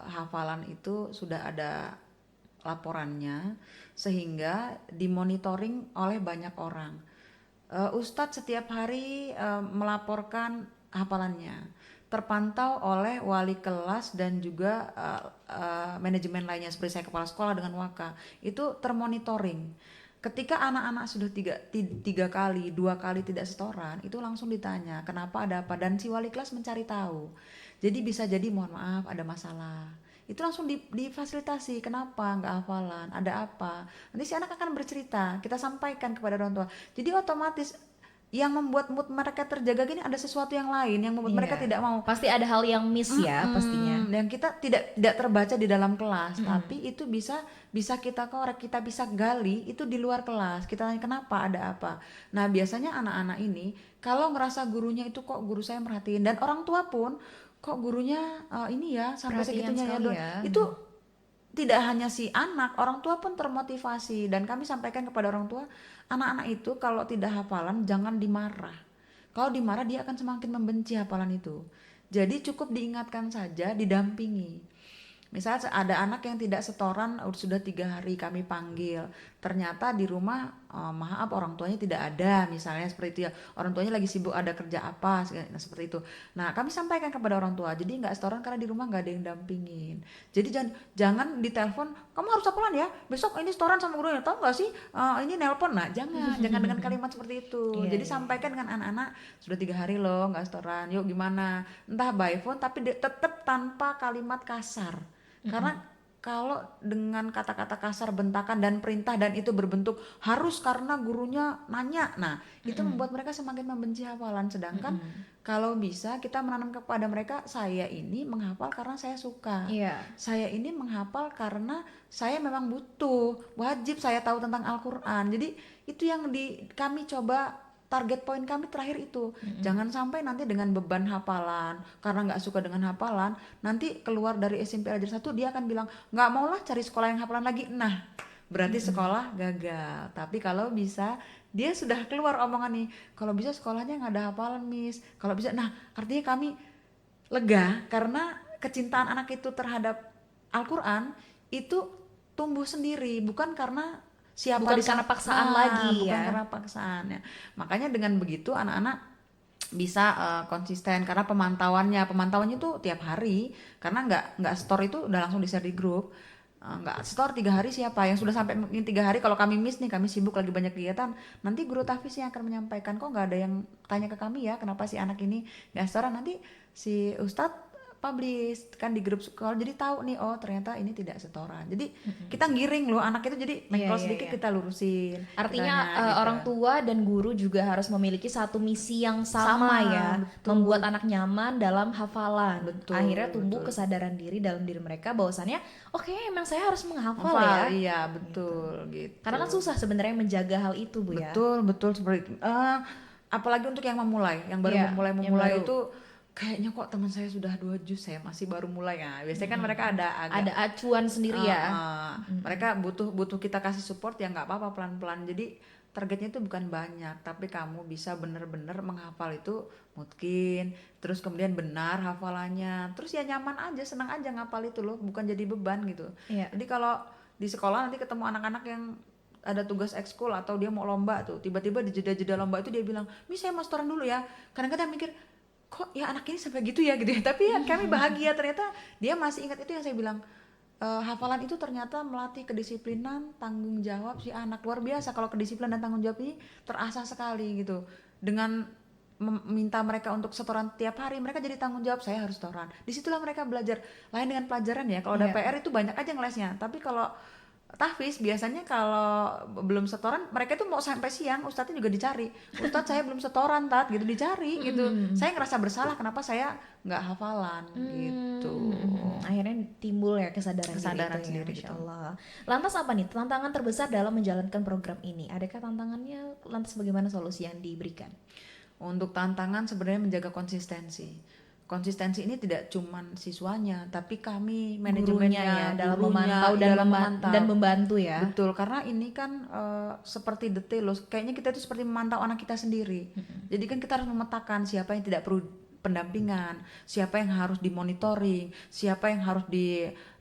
hafalan itu sudah ada laporannya, sehingga dimonitoring oleh banyak orang. Ustadz setiap hari melaporkan hafalannya, terpantau oleh wali kelas dan juga manajemen lainnya seperti saya kepala sekolah dengan waka, itu termonitoring. Ketika anak-anak sudah tiga kali, 2 kali tidak setoran, itu langsung ditanya kenapa, ada apa, dan si wali kelas mencari tahu. Jadi bisa jadi mohon maaf ada masalah, itu langsung difasilitasi. Kenapa nggak hafalan, ada apa, nanti si anak akan bercerita, kita sampaikan kepada orang tua. Jadi otomatis yang membuat mood mereka terjaga gini, ada sesuatu yang lain yang membuat mereka Iya. tidak mau. Pasti ada hal yang miss ya pastinya. Yang kita tidak terbaca di dalam kelas, tapi itu bisa kita korek, kita bisa gali itu di luar kelas. Kita tanya kenapa, ada apa. Nah, biasanya anak-anak ini kalau ngerasa gurunya itu, kok guru saya merhatiin, dan orang tua pun kok gurunya ini ya sampai Perhatian segitunya ya, sekali Don. ya. Itu tidak hanya si anak, orang tua pun termotivasi. Dan kami sampaikan kepada orang tua, anak-anak itu kalau tidak hafalan jangan dimarah. Kalau dimarah dia akan semakin membenci hafalan itu. Jadi cukup diingatkan saja, didampingi. Misalnya ada anak yang tidak setoran, sudah 3 hari kami panggil, ternyata di rumah maaf orang tuanya tidak ada, misalnya seperti itu ya, orang tuanya lagi sibuk ada kerja apa, nah seperti itu. Nah, kami sampaikan kepada orang tua, jadi nggak setoran karena di rumah nggak ada yang dampingin. Jadi jangan ditelepon, kamu harus hafalan ya, besok ini setoran sama gurunya, tahu nggak sih ini nelpon. Nah, jangan dengan kalimat seperti itu. Iya, Jadi iya. sampaikan dengan anak-anak, sudah 3 hari loh nggak setoran, yuk gimana, entah by phone tapi tetap tanpa kalimat kasar. Karena kalau dengan kata-kata kasar, bentakan dan perintah, dan itu berbentuk harus karena gurunya nanya, nah itu membuat mereka semakin membenci hafalan. Sedangkan kalau bisa kita menanam kepada mereka, saya ini menghafal karena saya suka, Iya. saya ini menghafal karena saya memang butuh, wajib saya tahu tentang Al-Quran. Jadi itu yang kami coba. Target poin kami terakhir itu, jangan sampai nanti dengan beban hafalan, karena nggak suka dengan hafalan, nanti keluar dari SMP Al-Azhar 1 dia akan bilang nggak maulah cari sekolah yang hafalan lagi. Nah, berarti sekolah gagal. Tapi kalau bisa, dia sudah keluar omongan nih, kalau bisa sekolahnya nggak ada hafalan Miss, kalau bisa. Nah, artinya kami lega karena kecintaan anak itu terhadap Al-Quran itu tumbuh sendiri, bukan karena siapa Bukan karena paksaan lagi bukan ya. karena paksaan ya. Makanya dengan begitu anak-anak bisa konsisten, karena pemantauannya itu tiap hari, karena nggak store itu udah langsung di share di grup. Nggak store 3 hari, siapa yang sudah sampai 3 hari, kalau kami miss nih, kami sibuk lagi banyak kegiatan, nanti guru tahfiz yang akan menyampaikan, kok nggak ada yang tanya ke kami ya kenapa si anak ini nggak store. Nanti si ustadz publish kan di grup sekolah, jadi tahu nih oh ternyata ini tidak setoran. Jadi kita ngiring loh anak itu, jadi mengkol sedikit kita lurusin. Artinya kitanya, gitu. orang tua dan guru juga harus memiliki satu misi yang sama ya, betul. membuat anak nyaman dalam hafalan. Betul, Akhirnya tumbuh betul. kesadaran diri dalam diri mereka bahwasannya oke, emang saya harus menghafal Hafal, ya. iya betul gitu. Karena kan susah sebenarnya menjaga hal itu Bu ya. Betul seperti itu. Apalagi untuk yang memulai, yang baru Iya, memulai yang baru. itu kayaknya kok teman saya sudah 2 juz, saya masih baru mulai ya. Biasanya kan mereka ada Ada acuan sendiri ya. mereka butuh kita kasih support ya, nggak apa-apa pelan-pelan. Jadi targetnya itu bukan banyak, tapi kamu bisa bener-bener menghafal itu mungkin, terus kemudian benar hafalannya, terus ya nyaman aja, senang aja ngapal itu loh, bukan jadi beban gitu. Iya. Jadi kalau di sekolah nanti ketemu anak-anak yang ada tugas ekskul atau dia mau lomba tuh, tiba-tiba di jeda-jeda lomba itu dia bilang, "Miss saya mau setoran dulu ya." Kadang-kadang mikir, kok ya anak ini sampai gitu ya gitu ya. Tapi ya kami bahagia, ternyata dia masih ingat. Itu yang saya bilang, hafalan itu ternyata melatih kedisiplinan, tanggung jawab si anak. Luar biasa kalau kedisiplinan dan tanggung jawab ini terasa sekali gitu. Dengan meminta mereka untuk setoran tiap hari, mereka jadi tanggung jawab, saya harus setoran. Disitulah mereka belajar. Lain dengan pelajaran ya, kalau ada PR itu banyak aja ngelesnya. Tapi kalau tahfiz biasanya kalau belum setoran, mereka tuh mau sampai siang, ustadznya juga dicari. Ustadz saya belum setoran, Tat, gitu dicari gitu. Saya ngerasa bersalah kenapa saya nggak hafalan gitu. Akhirnya timbul ya kesadaran Kesadaran diri itu sendiri ya, gitu. Masya Allah. Lantas apa nih tantangan terbesar dalam menjalankan program ini? Adakah tantangannya? Lantas bagaimana solusi yang diberikan? Untuk tantangan sebenarnya menjaga konsistensi. Konsistensi ini tidak cuman siswanya, tapi kami manajemennya Gurunya ya, dalam gurunya, memantau dan dalam memantau. dan membantu ya. Betul, karena ini kan seperti detail loh. Kayaknya kita itu seperti memantau anak kita sendiri. Jadi kan kita harus memetakan siapa yang tidak perlu pendampingan, siapa yang harus dimonitoring, siapa yang harus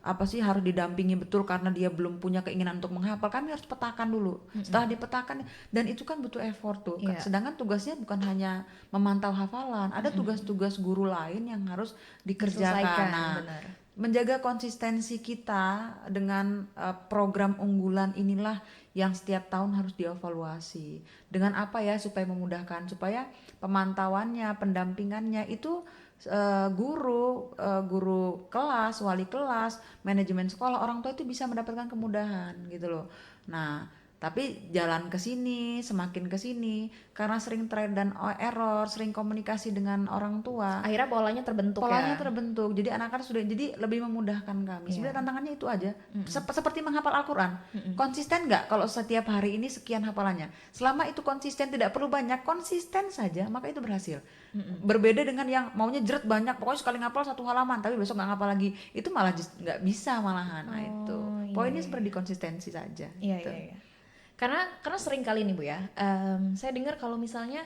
harus didampingi betul karena dia belum punya keinginan untuk menghafal. Kami harus petakan dulu. Setelah dipetakan, dan itu kan butuh effort tuh. Iya. Sedangkan tugasnya bukan hanya memantau hafalan, ada tugas-tugas guru lain yang harus dikerjakan. Diselesaikan, Nah, benar. menjaga konsistensi kita dengan program unggulan inilah yang setiap tahun harus dievaluasi. Dengan apa ya, supaya memudahkan, supaya pemantauannya, pendampingannya itu guru kelas, wali kelas, manajemen sekolah, orang tua itu bisa mendapatkan kemudahan gitu loh. Nah, tapi jalan ke sini, semakin ke sini, karena sering trial dan error, sering komunikasi dengan orang tua, Akhirnya polanya terbentuk polanya ya. terbentuk. Jadi anak-anak sudah jadi lebih memudahkan kami. Sebenarnya tantangannya itu aja. Seperti menghafal Al-Qur'an. Konsisten nggak kalau setiap hari ini sekian hafalannya? Selama itu konsisten, tidak perlu banyak, konsisten saja, maka itu berhasil. Berbeda dengan yang maunya jeret banyak, pokoknya sekali ngapal 1 halaman tapi besok nggak ngapal lagi. Itu malah nggak bisa malahan. Nah itu. Poinnya seperti konsistensi saja. Iya, gitu. iya, iya. Karena sering kali nih Bu ya, saya dengar kalau misalnya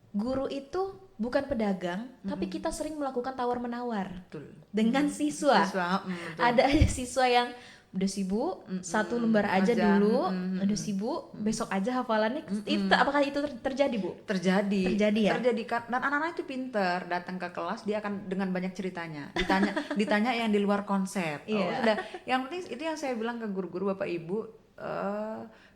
guru itu bukan pedagang, tapi kita sering melakukan tawar-menawar Betul. dengan siswa. Betul. Ada aja siswa yang udah sibuk, 1 lembar aja dulu, udah sibuk, besok aja hafalannya. Itu apakah itu terjadi Bu? Terjadi ya. Dan anak-anak itu pinter, datang ke kelas dia akan dengan banyak ceritanya, ditanya yang di luar konsep. Udah, yang penting itu yang saya bilang ke guru-guru, bapak ibu,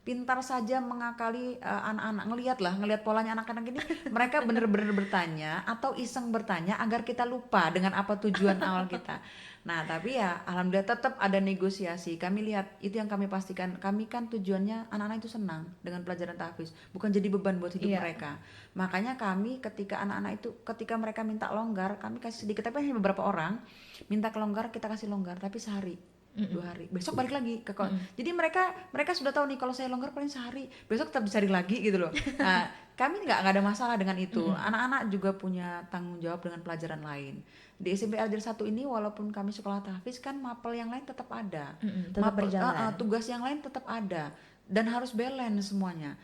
pintar saja mengakali anak-anak. Ngelihat polanya anak-anak ini, mereka bener-bener bertanya atau iseng bertanya agar kita lupa dengan apa tujuan awal kita. Nah tapi ya alhamdulillah tetap ada negosiasi. Kami lihat, itu yang kami pastikan, kami kan tujuannya anak-anak itu senang dengan pelajaran tahfiz, bukan jadi beban buat hidup mereka. Makanya kami ketika anak-anak itu, ketika mereka minta longgar, kami kasih sedikit, tapi hanya beberapa orang minta kelonggar, kita kasih longgar tapi sehari, 2 hari, besok balik lagi ke jadi mereka sudah tahu nih, kalau saya longgar paling sehari, besok tetap dicari lagi gitu loh. Nah kami nggak ada masalah dengan itu. Anak-anak juga punya tanggung jawab dengan pelajaran lain. Di SMP Al-Azhar 1 ini, walaupun kami sekolah tahfiz kan, mapel yang lain tetap ada, tetap berjalan. tugas yang lain tetap ada, dan harus balance semuanya.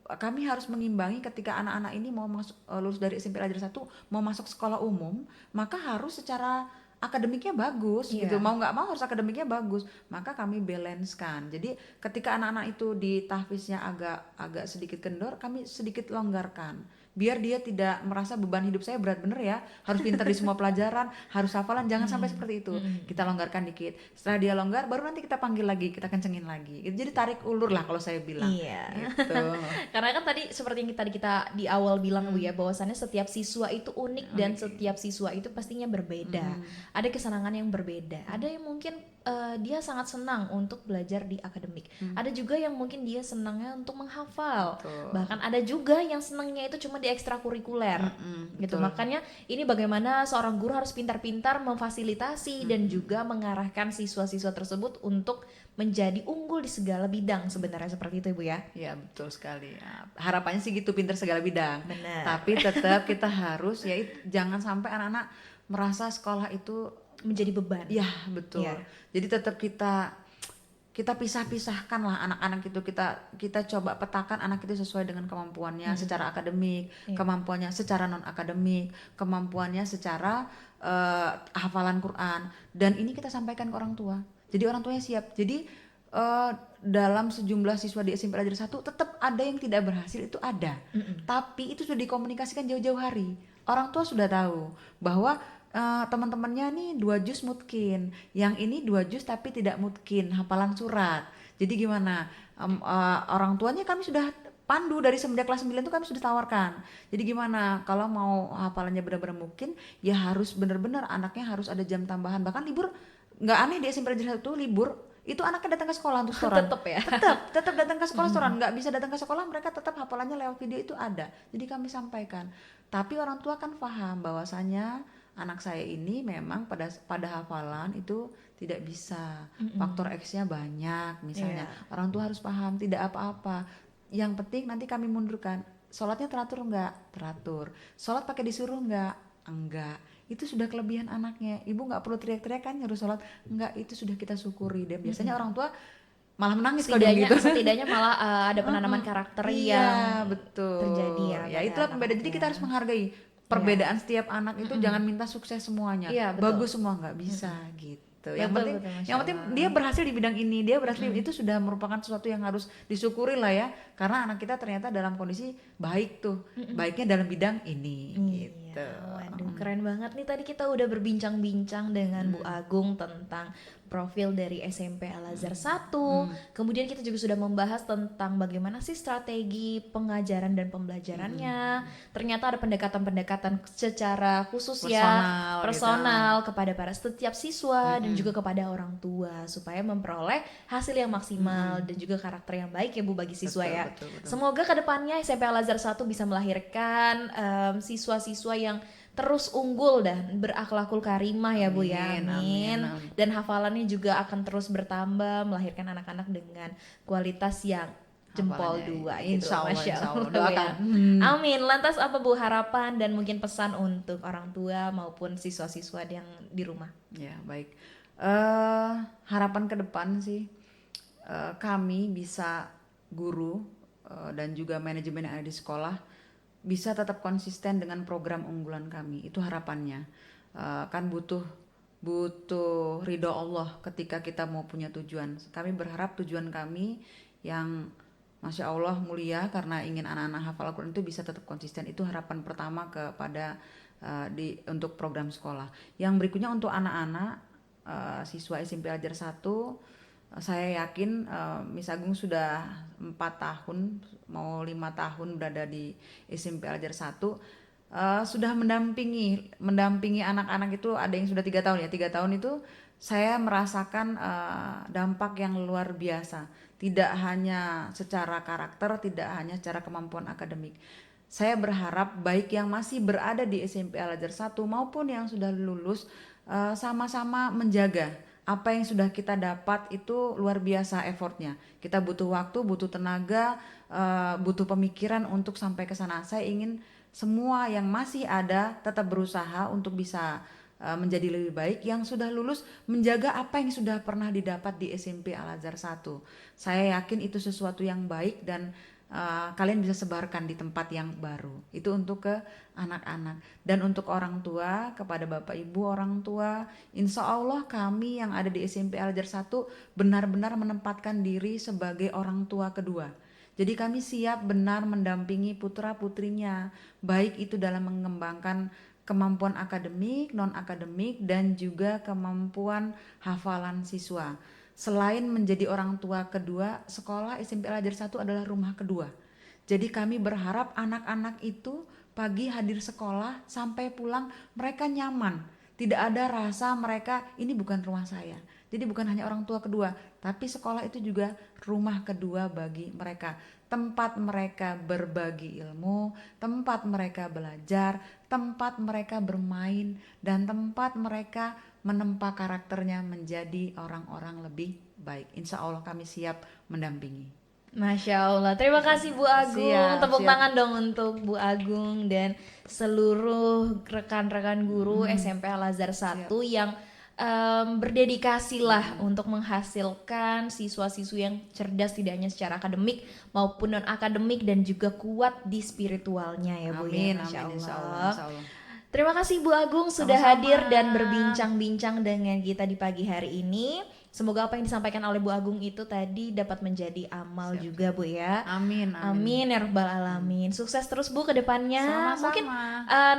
Kami harus mengimbangi ketika anak-anak ini mau masuk, lulus dari SMP Al-Azhar 1 mau masuk sekolah umum, maka harus secara akademiknya bagus gitu, mau nggak mau harus akademiknya bagus, maka kami balance-kan. Jadi ketika anak-anak itu di tahfiznya agak sedikit kendor, kami sedikit longgarkan. biar dia tidak merasa beban hidup saya berat bener ya, harus pintar di semua pelajaran, harus hafalan, jangan sampai seperti itu. Kita longgarkan dikit. Setelah dia longgar, baru nanti kita panggil lagi, kita kencengin lagi. Jadi tarik ulur lah kalau saya bilang. Iya. Gitu. Karena kan tadi seperti yang tadi kita di awal bilang Bu ya, bahwasannya setiap siswa itu unik dan setiap siswa itu pastinya berbeda. Ada kesenangan yang berbeda. Ada yang mungkin dia sangat senang untuk belajar di akademik. Ada juga yang mungkin dia senangnya untuk menghafal. Betul. Bahkan ada juga yang senangnya itu cuma di ekstrakurikuler. Gitu. betul. Makanya ini bagaimana seorang guru harus pintar-pintar memfasilitasi dan juga mengarahkan siswa-siswa tersebut untuk menjadi unggul di segala bidang, sebenarnya seperti itu Ibu ya. Ya betul sekali. Ya, harapannya sih gitu, pintar segala bidang. Benar. Tapi tetap kita harus jangan sampai anak-anak merasa sekolah itu Menjadi beban. ya betul. Ya. Jadi tetap kita pisah-pisahkan lah anak-anak itu, kita coba petakan anak itu sesuai dengan kemampuannya secara akademik, kemampuannya secara non akademik, kemampuannya secara hafalan Quran, dan ini kita sampaikan ke orang tua. Jadi orang tuanya siap. Jadi dalam sejumlah siswa di SMP Al-Azhar 1 tetap ada yang tidak berhasil, itu ada. Tapi itu sudah dikomunikasikan jauh-jauh hari. Orang tua sudah tahu bahwa teman-temannya nih 2 juz mutkin, yang ini 2 juz tapi tidak mutkin, hafalan surat. Jadi gimana? Orang tuanya kami sudah pandu dari semenjak kelas 9 itu kami sudah tawarkan. Jadi gimana kalau mau hafalannya benar-benar mungkin, ya harus benar-benar anaknya harus ada jam tambahan. Bahkan libur, nggak aneh di SMP Al-Azhar 1 libur itu anaknya datang ke sekolah untuk setoran. Tetap ya. Tetap datang ke sekolah setoran. Nggak bisa datang ke sekolah, mereka tetap hafalannya lewat video itu ada. Jadi kami sampaikan. Tapi orang tua kan paham bahwasanya anak saya ini memang pada hafalan itu tidak bisa. Faktor X-nya banyak misalnya. Orang tua harus paham, tidak apa-apa. Yang penting nanti kami mundurkan. Sholatnya teratur enggak? Teratur. Sholat pakai disuruh enggak? Enggak. Itu sudah kelebihan anaknya. Ibu nggak perlu teriak-teriak kan nyuruh sholat. Enggak, itu sudah kita syukuri. Dan biasanya orang tua malah menangis kalau gitu. Setidaknya malah ada penanaman karakter yang betul. terjadi ya. Ya itulah pembeda. Jadi kita harus menghargai perbedaan setiap anak itu. Jangan minta sukses semuanya. Iya, betul. Bagus semua, nggak bisa gitu. Yang Betul, penting betul, Masya yang penting Allah. dia berhasil di bidang ini, dia berhasil itu sudah merupakan sesuatu yang harus disyukuri lah ya. Karena anak kita ternyata dalam kondisi baik tuh. Baiknya dalam bidang ini gitu. Waduh, keren banget nih, tadi kita udah berbincang-bincang dengan Bu Agung tentang profil dari SMP Al-Azhar 1. Kemudian kita juga sudah membahas tentang bagaimana sih strategi pengajaran dan pembelajarannya. Ternyata ada pendekatan-pendekatan secara khusus personal kepada para setiap siswa dan juga kepada orang tua supaya memperoleh hasil yang maksimal dan juga karakter yang baik ya Bu bagi siswa Betul, ya. betul. Semoga kedepannya SMP Al-Azhar 1 bisa melahirkan siswa-siswa yang terus unggul dan berakhlakul karimah ya Bu ya. Amin. Dan hafalannya juga akan terus bertambah, melahirkan anak-anak dengan kualitas yang jempol Hafalannya, 2 gitu. insya Allah, Masya insya Allah. Allah, Doakan. ya. Amin. Lantas apa Bu harapan dan mungkin pesan untuk orang tua maupun siswa-siswa yang di rumah? Ya baik. Harapan ke depan sih kami bisa guru dan juga manajemen yang ada di sekolah bisa tetap konsisten dengan program unggulan kami. Itu harapannya. Kan butuh ridho Allah ketika kita mau punya tujuan. Kami berharap tujuan kami yang Masya Allah mulia karena ingin anak-anak hafal Al-Quran itu bisa tetap konsisten. Itu harapan pertama kepada untuk program sekolah. Yang berikutnya untuk anak-anak siswa SMP Al-Azhar 1, saya yakin Miss Agung sudah 4 tahun mau 5 tahun berada di SMP Al-Azhar 1, sudah mendampingi anak-anak itu. Ada yang sudah 3 tahun ya. 3 tahun itu saya merasakan dampak yang luar biasa, tidak hanya secara karakter, tidak hanya secara kemampuan akademik. Saya berharap baik yang masih berada di SMP Al-Azhar 1 maupun yang sudah lulus sama-sama menjaga apa yang sudah kita dapat. Itu luar biasa effortnya. Kita butuh waktu, butuh tenaga, butuh pemikiran untuk sampai ke sana. Saya ingin semua yang masih ada tetap berusaha untuk bisa menjadi lebih baik. Yang sudah lulus menjaga apa yang sudah pernah didapat di SMP Al-Azhar 1. Saya yakin itu sesuatu yang baik dan kalian bisa sebarkan di tempat yang baru. Itu untuk ke anak-anak. Dan untuk orang tua, kepada Bapak Ibu orang tua, insya Allah kami yang ada di SMP Al-Azhar 1 benar-benar menempatkan diri sebagai orang tua kedua. Jadi kami siap benar mendampingi putra-putrinya, baik itu dalam mengembangkan kemampuan akademik, non-akademik, dan juga kemampuan hafalan siswa. Selain menjadi orang tua kedua, sekolah SMP Al Azhar 1 adalah rumah kedua. Jadi kami berharap anak-anak itu pagi hadir sekolah sampai pulang mereka nyaman. Tidak ada rasa mereka ini bukan rumah saya. Jadi bukan hanya orang tua kedua, tapi sekolah itu juga rumah kedua bagi mereka. Tempat mereka berbagi ilmu, tempat mereka belajar, tempat mereka bermain, dan tempat mereka menempa karakternya menjadi orang-orang lebih baik. Insya Allah kami siap mendampingi. Masya Allah, terima kasih Bu Agung. Siap, Tepuk siap. tangan dong untuk Bu Agung dan seluruh rekan-rekan guru SMP Al Azhar 1 yang berdedikasi lah untuk menghasilkan siswa-siswi yang cerdas tidak hanya secara akademik maupun non akademik dan juga kuat di spiritualnya ya Bu Amin, ya. Masya amin, insya Allah, Allah. insya Allah. Terima kasih Bu Agung sudah Sama-sama. hadir dan berbincang-bincang dengan kita di pagi hari ini. Semoga apa yang disampaikan oleh Bu Agung itu tadi dapat menjadi amal juga Bu ya. Amin, amin. Amin ya rabbal alamin. Sukses terus Bu ke depannya. Sama-sama. Mungkin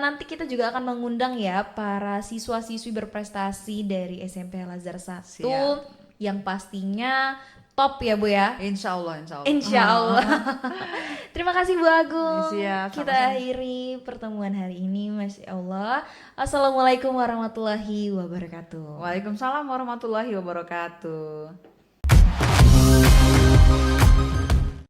nanti kita juga akan mengundang ya para siswa-siswi berprestasi dari SMP Al Azhar 1 Siap. yang pastinya top ya Bu ya. Insya Allah, insya Allah. Insya Allah. Terima kasih Bu Agung. Siap, Kita sama-sama. akhiri pertemuan hari ini. Masya Allah. Assalamualaikum warahmatullahi wabarakatuh. Waalaikumsalam warahmatullahi wabarakatuh.